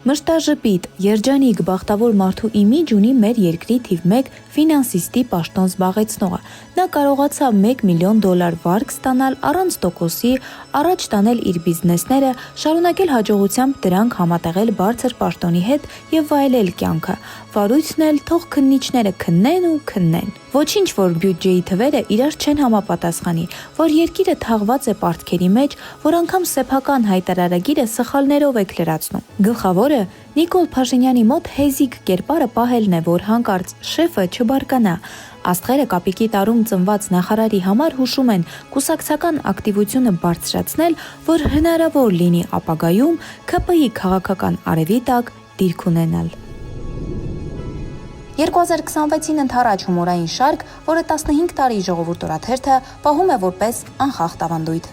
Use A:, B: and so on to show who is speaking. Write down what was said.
A: Մշտաժպիտ, երջանիկ, բախտավոր մարդու իմիջ ունի մեր երկրի թիվ 1 ֆինանսիստի պաշտոն զբաղեցնողը։ Նա կարողացավ $1 միլիոն վարկ ստանալ առանց տոկոսի, առաջ տանել իր բիզնեսները, շարունակել հաջողությամբ դրանք համատեղել բարձր պաշտոնի հետ եւ վայելել կյանքը։ Վարույցն էլ թող քննիչները քննեն ու քննեն։ Ոչինչ, որ բյուջեի թվերը իրար չեն համապատասխանի, որ երկիրը թաղված է պարտքերի մեջ, որ անգամ սեփական հայտարարագիրը սխալներով եք լրացնում։ Գլխավորը Նիկոլ Փաշինյանի մոտ հեզիկ կերպարը պահելն է, որ հանկարծ շեֆը չբարկանա։ Աստղերը կապիկի տարում ծնված նախարարի համար հուշում են կուսակցական ակտիվությունը բարձրացնել, որ հնարավոր լինի ապագայում ՔՊ-ի քաղաքական արևի տակ դիրք ունենալ։ 2026-ին ընթരാճ հումորային շարք, որը 15 տարի ժողովուրդ օրաթերթը պահում է որպես անխախտ ավանդույթ։